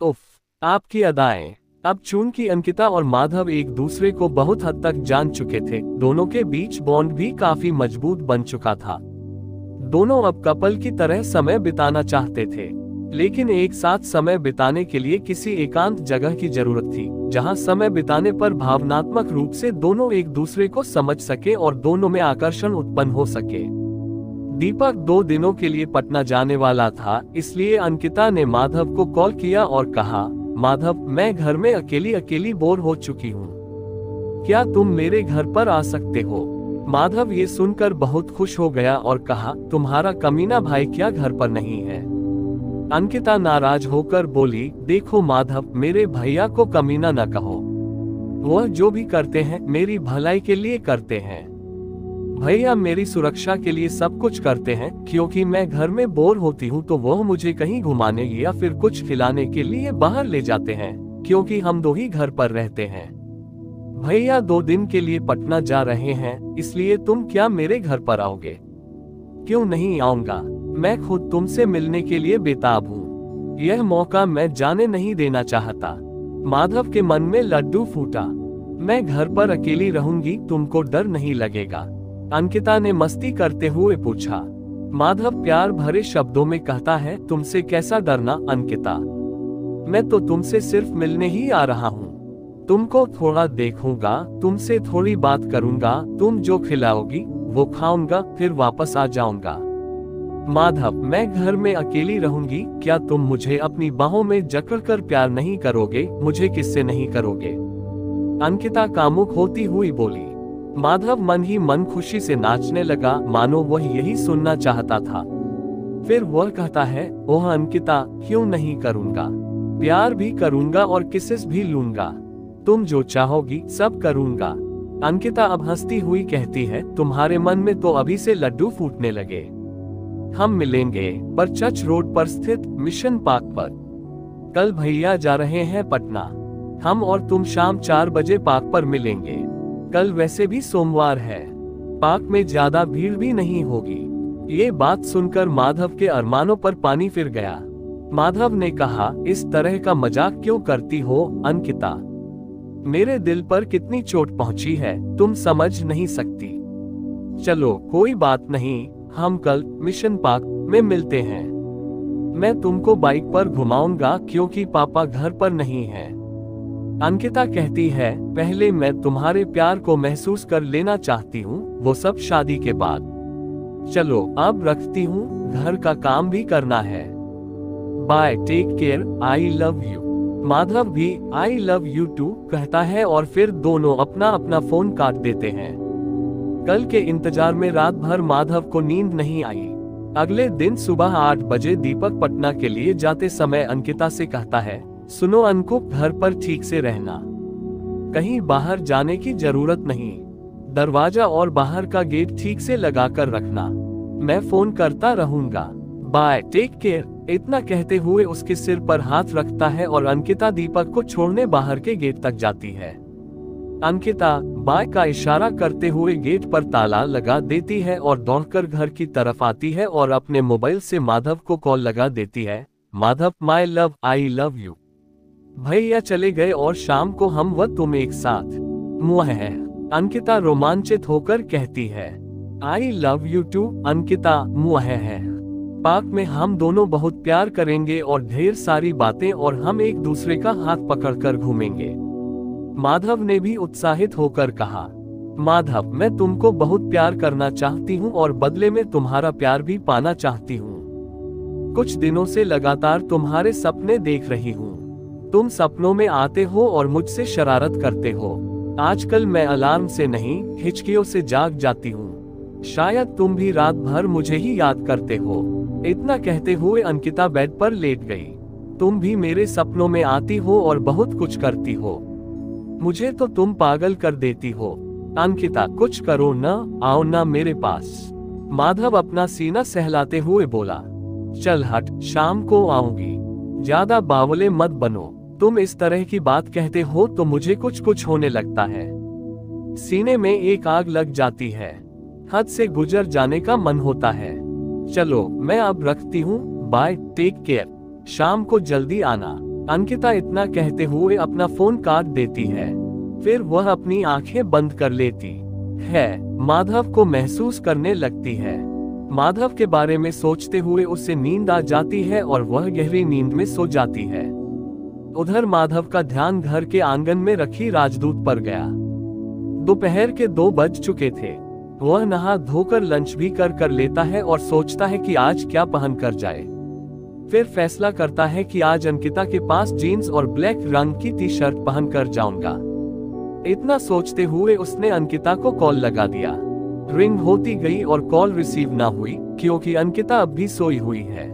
उफ, आपकी अदाएं। अब चूंकि अंकिता और माधव एक दूसरे को बहुत हद तक जान चुके थे, दोनों के बीच बॉन्ड भी काफी मजबूत बन चुका था। दोनों अब कपल की तरह समय बिताना चाहते थे, लेकिन एक साथ समय बिताने के लिए किसी एकांत जगह की जरूरत थी, जहां समय बिताने पर भावनात्मक रूप से दोनों एक दूसरे को समझ सके और दोनों में आकर्षण उत्पन्न हो सके। दीपक 2 दिनों के लिए पटना जाने वाला था, इसलिए अंकिता ने माधव को कॉल किया और कहा, माधव, मैं घर में अकेली अकेली बोर हो चुकी हूँ, क्या तुम मेरे घर पर आ सकते हो? माधव ये सुनकर बहुत खुश हो गया और कहा, तुम्हारा कमीना भाई क्या घर पर नहीं है? अंकिता नाराज होकर बोली, देखो माधव, मेरे भैया को कमीना न कहो, वह जो भी करते हैं मेरी भलाई के लिए करते हैं। भैया मेरी सुरक्षा के लिए सब कुछ करते हैं, क्योंकि मैं घर में बोर होती हूँ तो वह मुझे कहीं घुमाने या फिर कुछ खिलाने के लिए बाहर ले जाते हैं, क्योंकि हम 2 ही घर पर रहते हैं। भैया 2 दिन के लिए पटना जा रहे हैं, इसलिए तुम क्या मेरे घर पर आओगे? क्यों नहीं आऊंगा, मैं खुद तुमसे मिलने के लिए बेताब हूँ। यह मौका मैं जाने नहीं देना चाहता। माधव के मन में लड्डू फूटा। मैं घर पर अकेली रहूंगी, तुमको डर नहीं लगेगा? अंकिता ने मस्ती करते हुए पूछा। माधव प्यार भरे शब्दों में कहता है, तुमसे कैसा डरना अंकिता, मैं तो तुमसे सिर्फ मिलने ही आ रहा हूँ। तुमको थोड़ा देखूंगा, तुमसे थोड़ी बात करूंगा, तुम जो खिलाओगी वो खाऊंगा, फिर वापस आ जाऊंगा। माधव, मैं घर में अकेली रहूंगी, क्या तुम मुझे अपनी बाहों में जकड़कर प्यार नहीं करोगे? मुझे किससे नहीं करोगे? अंकिता कामुक होती हुई बोली। माधव मन ही मन खुशी से नाचने लगा, मानो वह यही सुनना चाहता था। फिर वह कहता है, ओह अंकिता, क्यों नहीं करूंगा, प्यार भी करूंगा और किसेस भी लूंगा, तुम जो चाहोगी सब करूंगा। अंकिता अब हंसती हुई कहती है, तुम्हारे मन में तो अभी से लड्डू फूटने लगे। हम मिलेंगे पर चर्च रोड पर स्थित मिशन पार्क पर। कल भैया जा रहे हैं पटना, हम और तुम शाम 4 बजे पार्क पर मिलेंगे। कल वैसे भी सोमवार है, पार्क में ज्यादा भीड़ भी नहीं होगी। ये बात सुनकर माधव के अरमानों पर पानी फिर गया। माधव ने कहा, इस तरह का मजाक क्यों करती हो अंकिता? मेरे दिल पर कितनी चोट पहुंची है, तुम समझ नहीं सकती। चलो कोई बात नहीं, हम कल मिशन पार्क में मिलते हैं। मैं तुमको बाइक पर घुमाऊंगा, क्योंकि पापा घर पर नहीं है। अंकिता कहती है, पहले मैं तुम्हारे प्यार को महसूस कर लेना चाहती हूँ, वो सब शादी के बाद। चलो अब रखती हूँ, घर का काम भी करना है। Bye, take care, I love you. Madhav भी आई लव यू टू कहता है और फिर दोनों अपना अपना फोन काट देते हैं। कल के इंतजार में रात भर माधव को नींद नहीं आई। अगले दिन सुबह 8 बजे दीपक पटना के लिए जाते समय अंकिता से कहता है, सुनो अंकु, घर पर ठीक से रहना, कहीं बाहर जाने की जरूरत नहीं, दरवाजा और बाहर का गेट ठीक से लगा कर रखना, मैं फोन करता रहूंगा। Bye, take care. इतना कहते हुए उसके सिर पर हाथ रखता है और अंकिता दीपक को छोड़ने बाहर के गेट तक जाती है। अंकिता बाय का इशारा करते हुए गेट पर ताला लगा देती है और दौड़कर घर की तरफ आती है और अपने मोबाइल से माधव को कॉल लगा देती है। Madhav, my love, I love you. भैया चले गए और शाम को हम व तुम एक साथ। मुआ है। अंकिता रोमांचित होकर कहती है, I love you too Ankita. मुआ है। पार्क में हम दोनों बहुत प्यार करेंगे और ढेर सारी बातें, और हम एक दूसरे का हाथ पकड़कर घूमेंगे। माधव ने भी उत्साहित होकर कहा, माधव, मैं तुमको बहुत प्यार करना चाहती हूँ और बदले में तुम्हारा प्यार भी पाना चाहती हूँ। कुछ दिनों से लगातार तुम्हारे सपने देख रही हूँ। तुम सपनों में आते हो और मुझसे शरारत करते हो। आजकल मैं अलार्म से नहीं, हिचकियों से जाग जाती हूँ। शायद तुम भी रात भर मुझे ही याद करते हो। इतना कहते हुए अंकिता बेड पर लेट गई। तुम भी मेरे सपनों में आती हो और बहुत कुछ करती हो। मुझे तो तुम पागल कर देती हो। अंकिता, कुछ करो न, आओ ना मेरे पास। माधव अपना सीना सहलाते हुए बोला, चल हट, शाम को आऊंगी, ज्यादा बावले मत बनो। तुम इस तरह की बात कहते हो तो मुझे कुछ कुछ होने लगता है। सीने में एक आग लग जाती है, हद से गुजर जाने का मन होता है। चलो मैं अब रखती हूँ, बाय, टेक केयर, शाम को जल्दी आना। अंकिता इतना कहते हुए अपना फोन काट देती है। फिर वह अपनी आंखें बंद कर लेती है। माधव को महसूस करने लगती है। माधव के बारे में सोचते हुए उसे नींद आ जाती है और वह गहरी नींद में सो जाती है। उधर माधव का ध्यान घर के आंगन में रखी राजदूत पर गया। दोपहर के 2 बज चुके थे। वह नहा धोकर लंच भी कर लेता है और सोचता है कि आज क्या पहन कर जाए। फिर फैसला करता है कि आज अंकिता के पास जीन्स और ब्लैक रंग की टी शर्ट पहन कर जाऊंगा। इतना सोचते हुए उसने अंकिता को कॉल लगा दिया। रिंग होती गई और कॉल रिसीव ना हुई क्योंकि अंकिता अब भी सोई हुई है।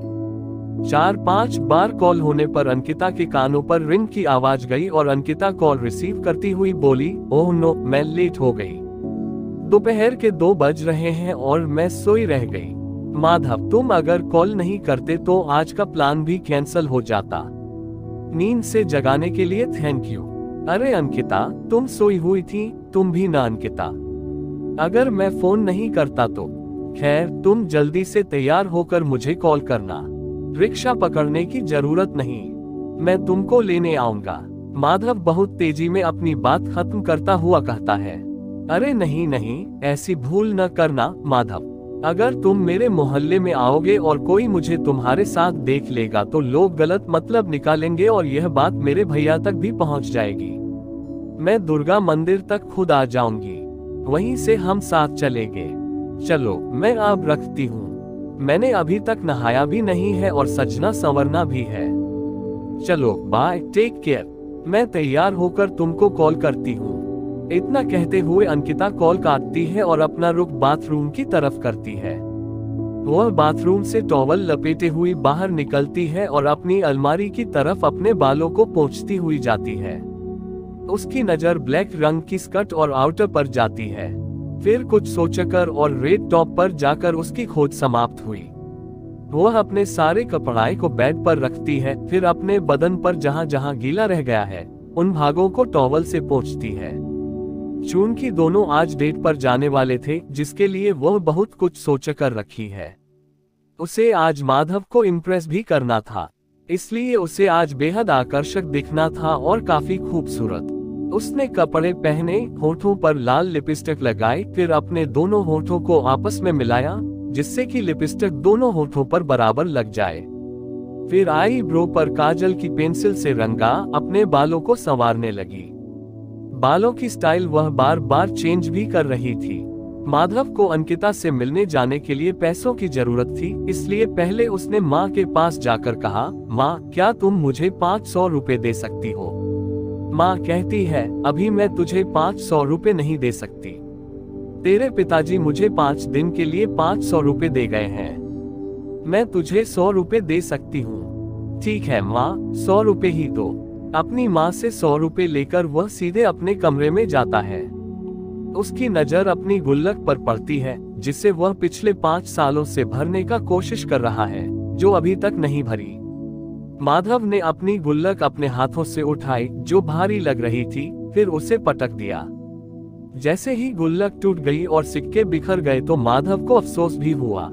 4-5 बार कॉल होने पर अंकिता के कानों पर रिंग की आवाज गई और अंकिता कॉल रिसीव करती हुई बोली, ओह नो, मैं लेट हो गई। दोपहर के 2 बज रहे हैं और मैं सोई रह गई। माधव, तुम अगर कॉल नहीं करते तो आज का प्लान भी कैंसिल हो जाता। नींद से जगाने के लिए थैंक यू। अरे अंकिता, तुम सोई हुई थी, तुम भी ना अंकिता। अगर मैं फोन नहीं करता तो। खैर, तुम जल्दी से तैयार होकर मुझे कॉल करना। रिक्शा पकड़ने की जरूरत नहीं, मैं तुमको लेने आऊंगा। माधव बहुत तेजी में अपनी बात खत्म करता हुआ कहता है। अरे नहीं नहीं, ऐसी भूल न करना माधव। अगर तुम मेरे मोहल्ले में आओगे और कोई मुझे तुम्हारे साथ देख लेगा तो लोग गलत मतलब निकालेंगे और यह बात मेरे भैया तक भी पहुंच जाएगी। मैं दुर्गा मंदिर तक खुद आ जाऊंगी, वहीं से हम साथ चलेंगे। चलो, मैं अब रखती हूँ। मैंने अभी तक नहाया भी नहीं है और सजना संवरना भी है। चलो बाय, टेक केयर। मैं तैयार होकर तुमको कॉल करती हूँ। इतना कहते हुए अंकिता कॉल काटती है और अपना रुख बाथरूम की तरफ करती है। वह बाथरूम से टॉवल लपेटे हुई बाहर निकलती है और अपनी अलमारी की तरफ अपने बालों को पोंछती हुई जाती है। उसकी नजर ब्लैक रंग की स्कर्ट और आउटर पर जाती है। फिर कुछ सोचकर और रेड टॉप पर जाकर उसकी खोज समाप्त हुई। वह अपने सारे कपड़े को बेड पर रखती है। फिर अपने बदन पर जहां जहां गीला रह गया है उन भागों को टॉवल से पोंछती है। चूंकि दोनों आज डेट पर जाने वाले थे, जिसके लिए वह बहुत कुछ सोचकर रखी है। उसे आज माधव को इम्प्रेस भी करना था, इसलिए उसे आज बेहद आकर्षक दिखना था और काफी खूबसूरत। उसने कपड़े पहने, होठों पर लाल लिपस्टिक लगाई, फिर अपने दोनों होठों को आपस में मिलाया जिससे कि लिपस्टिक दोनों होठों पर बराबर लग जाए। फिर आईब्रो पर काजल की पेंसिल से रंगा अपने बालों को संवारने लगी। बालों की स्टाइल वह बार बार चेंज भी कर रही थी। माधव को अंकिता से मिलने जाने के लिए पैसों की जरूरत थी, इसलिए पहले उसने माँ के पास जाकर कहा, माँ, क्या तुम मुझे 500 रुपए दे सकती हो? माँ कहती है, अभी मैं तुझे 500 रुपए नहीं दे सकती। तेरे पिताजी मुझे 5 दिन के लिए 500 रुपए दे गए हैं। मैं तुझे 100 रुपए दे सकती हूँ। ठीक है माँ, 100 रुपए ही दो। अपनी माँ से 100 रुपए लेकर वह सीधे अपने कमरे में जाता है। उसकी नजर अपनी गुल्लक पर पड़ती है जिसे वह पिछले 5 सालों से भरने का कोशिश कर रहा है, जो अभी तक नहीं भरी। माधव ने अपनी गुल्लक अपने हाथों से उठाई जो भारी लग रही थी, फिर उसे पटक दिया। जैसे ही गुल्लक टूट गई और सिक्के बिखर गए तो माधव को अफसोस भी हुआ।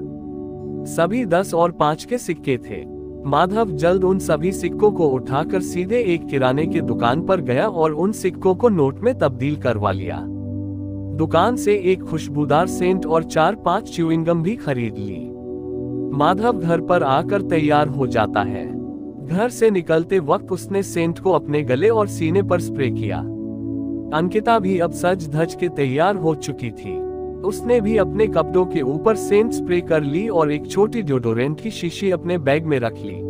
सभी 10 और 5 के सिक्के थे। माधव जल्द उन सभी सिक्कों को उठाकर सीधे एक किराने की दुकान पर गया और उन सिक्कों को नोट में तब्दील करवा लिया। दुकान से एक खुशबूदार सेंट और 4-5 च्युइंगम भी खरीद ली। माधव घर पर आकर तैयार हो जाता है। घर से निकलते वक्त उसने सेंट को अपने गले और सीने पर स्प्रे किया। अंकिता भी अब सज धज के तैयार हो चुकी थी। उसने भी अपने कपड़ों के ऊपर सेंट स्प्रे कर ली और एक छोटी डिओडोरेंट की शीशी अपने बैग में रख ली।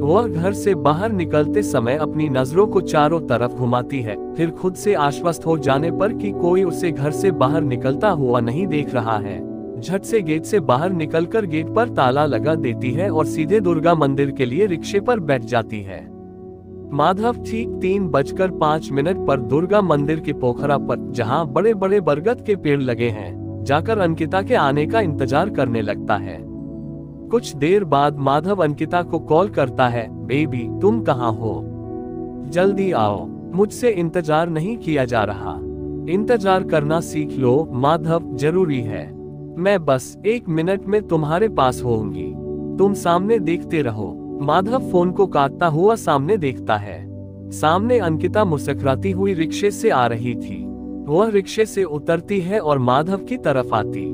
वह घर से बाहर निकलते समय अपनी नजरों को चारों तरफ घुमाती है, फिर खुद से आश्वस्त हो जाने पर कि कोई उसे घर से बाहर निकलता हुआ नहीं देख रहा है, झट से गेट से बाहर निकलकर गेट पर ताला लगा देती है और सीधे दुर्गा मंदिर के लिए रिक्शे पर बैठ जाती है। माधव ठीक 3:05 पर दुर्गा मंदिर के पोखरा पर, जहां बड़े बड़े बरगद के पेड़ लगे हैं, जाकर अंकिता के आने का इंतजार करने लगता है। कुछ देर बाद माधव अंकिता को कॉल करता है, बेबी तुम कहाँ हो? जल्दी आओ, मुझसे इंतजार नहीं किया जा रहा। इंतजार करना सीख लो माधव, जरूरी है। मैं बस 1 मिनट में तुम्हारे पास होऊंगी, तुम सामने देखते रहो। माधव फोन को काटता हुआ सामने देखता है। सामने अंकिता मुस्कुराती हुई रिक्शे से आ रही थी। वह रिक्शे से उतरती है और माधव की तरफ आती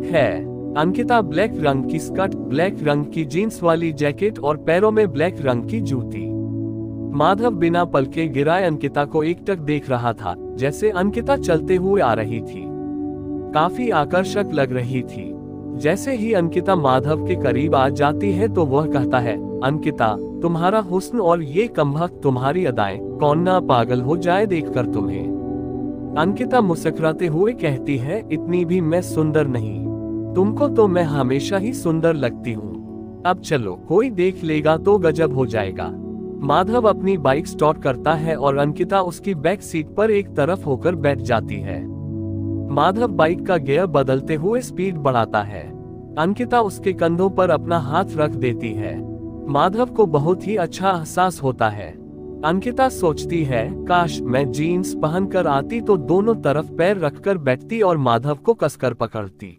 है। अंकिता ब्लैक रंग की स्कर्ट, ब्लैक रंग की जीन्स वाली जैकेट और पैरों में ब्लैक रंग की जूती। माधव बिना पलके गिराए अंकिता को एकटक देख रहा था, जैसे अंकिता चलते हुए आ रही थी। काफी आकर्षक लग रही थी। जैसे ही अंकिता माधव के करीब आ जाती है तो वह कहता है, अंकिता, तुम्हारा हुस्न और ये कमबख्त तुम्हारी अदाएं, कौन ना पागल हो जाए देखकर तुम्हें। अंकिता मुस्कुराते हुए कहती है, इतनी भी मैं सुंदर नहीं, तुमको तो मैं हमेशा ही सुंदर लगती हूँ। अब चलो, कोई देख लेगा तो गजब हो जाएगा। माधव अपनी बाइक स्टार्ट करता है और अंकिता उसकी बैक सीट पर एक तरफ होकर बैठ जाती है। माधव बाइक का गियर बदलते हुए स्पीड बढ़ाता है। अंकिता उसके कंधों पर अपना हाथ रख देती है। माधव को बहुत ही अच्छा एहसास होता है। अंकिता सोचती है, काश मैं जीन्स पहनकर आती तो दोनों तरफ पैर रखकर बैठती और माधव को कसकर पकड़ती।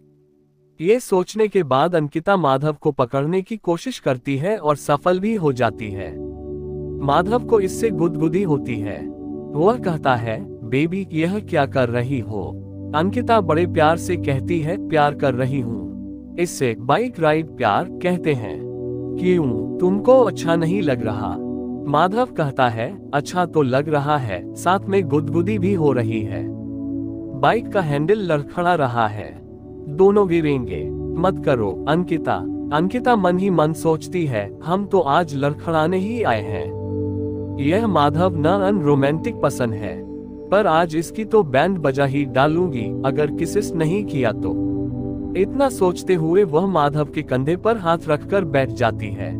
ये सोचने के बाद अंकिता माधव को पकड़ने की कोशिश करती है और सफल भी हो जाती है। माधव को इससे गुदगुदी होती है। वह कहता है, बेबी, यह क्या कर रही हो? अंकिता बड़े प्यार से कहती है, प्यार कर रही हूँ। इससे बाइक राइड प्यार कहते हैं। क्यों, तुमको अच्छा नहीं लग रहा? माधव कहता है, अच्छा तो लग रहा है, साथ में गुदगुदी भी हो रही है। बाइक का हैंडल लड़खड़ा रहा है, दोनों गिरेंगे, मत करो अंकिता। अंकिता मन ही मन सोचती है, हम तो आज लड़खड़ाने ही आए हैं। यह माधव न अनरोमांटिक पसंद है, पर आज इसकी तो बैंड बजा ही डालूंगी, अगर किसिस नहीं किया तो। इतना सोचते हुए वह माधव के कंधे पर हाथ रखकर बैठ जाती है।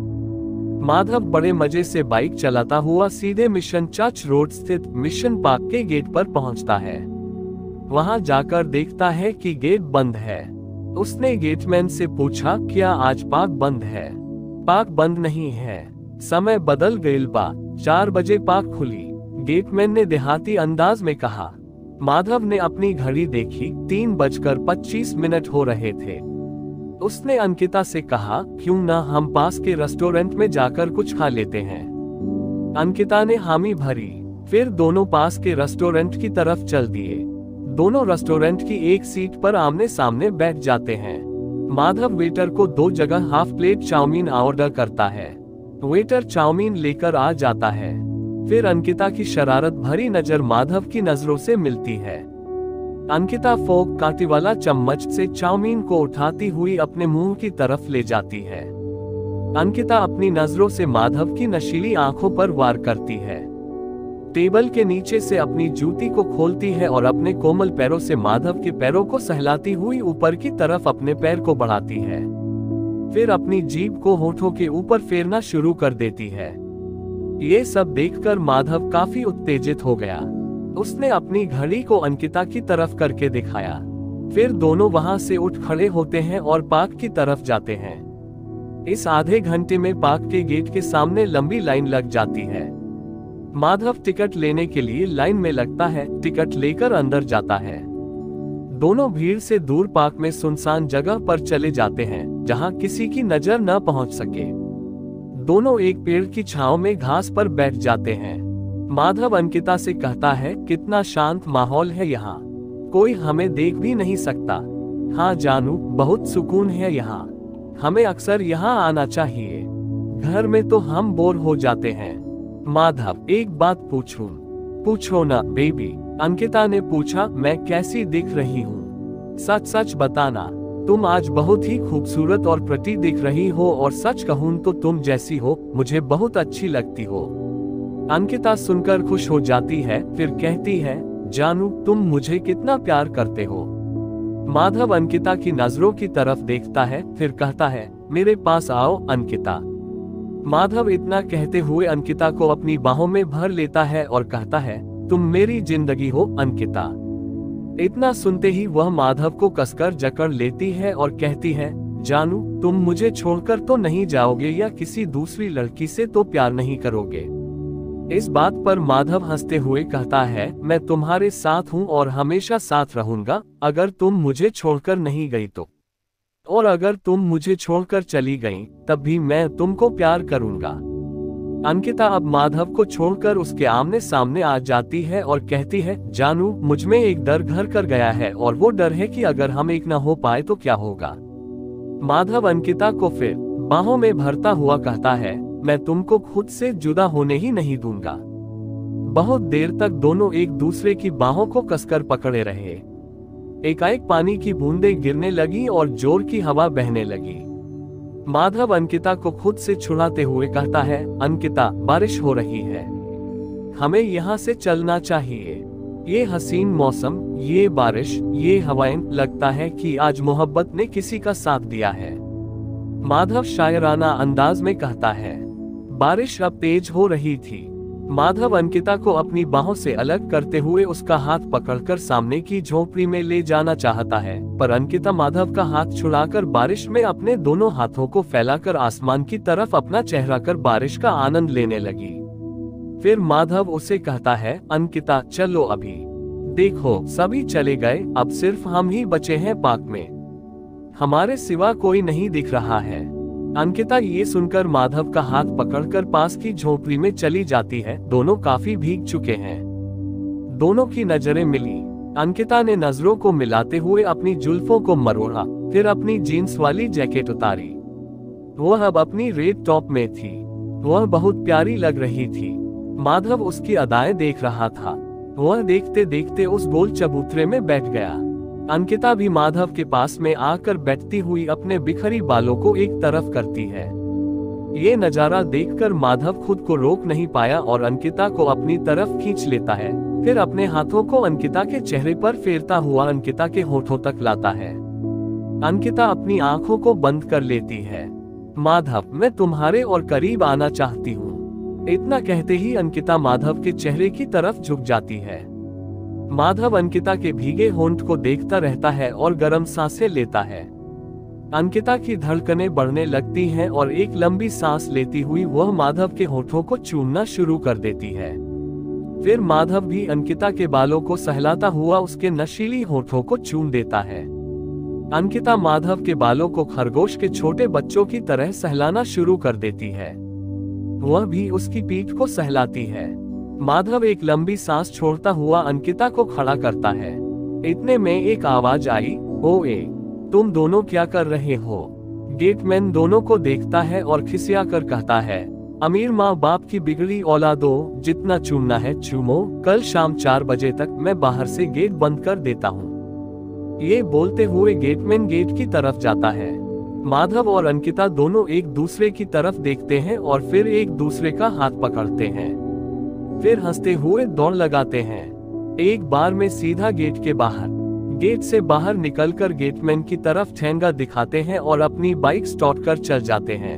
माधव बड़े मजे से बाइक चलाता हुआ सीधे मिशन चर्च रोड स्थित मिशन पार्क के गेट पर पहुंचता है। वहां जाकर देखता है कि गेट बंद है। उसने गेटमैन से पूछा, क्या आज पार्क बंद है? पार्क बंद नहीं है, समय बदल गइल बा, 4 बजे पार्क खुली, गेटमैन ने देहाती अंदाज में कहा। माधव ने अपनी घड़ी देखी, 3:25 हो रहे थे। उसने अंकिता से कहा, क्यों ना हम पास के रेस्टोरेंट में जाकर कुछ खा लेते हैं। अंकिता ने हामी भरी। फिर दोनों पास के रेस्टोरेंट की तरफ चल दिए। दोनों रेस्टोरेंट की एक सीट पर आमने सामने बैठ जाते हैं। माधव वेटर को 2 जगह हाफ प्लेट चाउमीन ऑर्डर करता है। वेटर चाउमीन लेकर आ जाता है। फिर अंकिता की शरारत भरी नजर माधव की नजरों से मिलती है। अंकिता फोक कांटे वाला चम्मच से चाउमीन को उठाती हुई अपने मुंह की तरफ ले जाती है। अंकिता अपनी नजरों से माधव की नशीली आंखों पर वार करती है। टेबल के नीचे से अपनी जूती को खोलती है और अपने कोमल पैरों से माधव के पैरों को सहलाती हुई ऊपर की तरफ अपने पैर को बढ़ाती है। फिर अपनी जीभ को होठों के ऊपर फेरना शुरू कर देती है। ये सब देखकर माधव काफी उत्तेजित हो गया। उसने अपनी घड़ी को अंकिता की तरफ करके दिखाया। फिर दोनों वहां से उठ खड़े होते हैं और पार्क की तरफ जाते हैं। इस आधे घंटे में पार्क के गेट के सामने लंबी लाइन लग जाती है। माधव टिकट लेने के लिए लाइन में लगता है, टिकट लेकर अंदर जाता है। दोनों भीड़ से दूर पार्क में सुनसान जगह पर चले जाते हैं, जहां किसी की नजर न पहुंच सके। दोनों एक पेड़ की छांव में घास पर बैठ जाते हैं। माधव अंकिता से कहता है, कितना शांत माहौल है यहाँ, कोई हमें देख भी नहीं सकता। हाँ जानू, बहुत सुकून है यहाँ, हमें अक्सर यहाँ आना चाहिए। घर में तो हम बोर हो जाते हैं। माधव, एक बात पूछूं? पूछो ना बेबी, अंकिता ने पूछा। मैं कैसी दिख रही हूँ? सच सच बताना, तुम आज बहुत ही खूबसूरत और प्रति दिख रही हो, और सच कहूं तो तुम जैसी हो मुझे बहुत अच्छी लगती हो। अंकिता सुनकर खुश हो जाती है, फिर कहती है, जानू तुम मुझे कितना प्यार करते हो। माधव अंकिता की नजरों की तरफ देखता है, फिर कहता है, मेरे पास आओ अंकिता। माधव इतना कहते हुए अंकिता को अपनी बाहों में भर लेता है और कहता है, तुम मेरी जिंदगी हो अंकिता। इतना सुनते ही वह माधव को कसकर जकड़ लेती है और कहती है, जानू तुम मुझे छोड़कर तो नहीं जाओगे या किसी दूसरी लड़की से तो प्यार नहीं करोगे? इस बात पर माधव हंसते हुए कहता है, मैं तुम्हारे साथ हूँ और हमेशा साथ रहूंगा, अगर तुम मुझे छोड़कर नहीं गई तो। और अगर तुम मुझे छोड़कर चली गई तब भी मैं तुमको प्यार करूंगा। अंकिता अब माधव को छोड़कर उसके आमने सामने आ जाती है और कहती है, जानू, मुझमें एक डर घर कर गया है और वो डर है कि अगर हम एक ना हो पाए तो क्या होगा। माधव अंकिता को फिर बाहों में भरता हुआ कहता है, मैं तुमको खुद से जुदा होने ही नहीं दूंगा। बहुत देर तक दोनों एक दूसरे की बाहों को कसकर पकड़े रहे। एकाएक पानी की बूंदें गिरने लगी और जोर की हवा बहने लगी। माधव अंकिता को खुद से छुड़ाते हुए कहता है, अंकिता, बारिश हो रही है, हमें यहाँ से चलना चाहिए। ये हसीन मौसम, ये बारिश, ये हवाएं, लगता है कि आज मोहब्बत ने किसी का साथ दिया है। माधव शायराना अंदाज में कहता है। बारिश अब तेज हो रही थी। माधव अंकिता को अपनी बाहों से अलग करते हुए उसका हाथ पकड़कर सामने की झोपड़ी में ले जाना चाहता है, पर अंकिता माधव का हाथ छुड़ाकर बारिश में अपने दोनों हाथों को फैलाकर आसमान की तरफ अपना चेहरा कर बारिश का आनंद लेने लगी। फिर माधव उसे कहता है, अंकिता, चलो अभी, देखो सभी चले गए, अब सिर्फ हम ही बचे हैं पार्क में, हमारे सिवा कोई नहीं दिख रहा है। अंकिता ये सुनकर माधव का हाथ पकड़कर पास की झोपड़ी में चली जाती है। दोनों काफी भीग चुके हैं। दोनों की नजरें मिली। अंकिता ने नजरों को मिलाते हुए अपनी जुल्फों को मरोड़ा, फिर अपनी जीन्स वाली जैकेट उतारी। वह अब अपनी रेड टॉप में थी। वह बहुत प्यारी लग रही थी। माधव उसकी अदाएं देख रहा था। वह देखते देखते उस गोल चबूतरे में बैठ गया। अंकिता भी माधव के पास में आकर बैठती हुई अपने बिखरी बालों को एक तरफ करती है। ये नजारा देखकर माधव खुद को रोक नहीं पाया और अंकिता को अपनी तरफ खींच लेता है। फिर अपने हाथों को अंकिता के चेहरे पर फेरता हुआ अंकिता के होठों तक लाता है। अंकिता अपनी आंखों को बंद कर लेती है। माधव, मैं तुम्हारे और करीब आना चाहती हूँ। इतना कहते ही अंकिता माधव के चेहरे की तरफ झुक जाती है। माधव अंकिता के भीगे होंठ को देखता रहता है और गर्म सांसें लेता है। अंकिता की धड़कनें बढ़ने लगती हैं और एक लंबी सांस लेती हुई वह माधव के होठों को चूमना शुरू कर देती है। फिर माधव भी अंकिता के बालों को सहलाता हुआ उसके नशीली होठों को चूम देता है। अंकिता माधव के बालों को खरगोश के छोटे बच्चों की तरह सहलाना शुरू कर देती है। वह भी उसकी पीठ को सहलाती है। माधव एक लंबी सांस छोड़ता हुआ अंकिता को खड़ा करता है। इतने में एक आवाज आई, ओए, तुम दोनों क्या कर रहे हो? गेटमैन दोनों को देखता है और खिसिया कर कहता है, अमीर माँ बाप की बिगड़ी औलादो, जितना चूमना है चूमो, कल शाम 4 बजे तक मैं बाहर से गेट बंद कर देता हूँ। ये बोलते हुए गेटमैन गेट की तरफ जाता है। माधव और अंकिता दोनों एक दूसरे की तरफ देखते हैं और फिर एक दूसरे का हाथ पकड़ते हैं। फिर हंसते हुए दौड़ लगाते हैं। एक बार में सीधा गेट के बाहर। गेट से बाहर निकलकर गेटमैन की तरफ ठेंगा दिखाते हैं और अपनी बाइक स्टार्ट कर चल जाते हैं।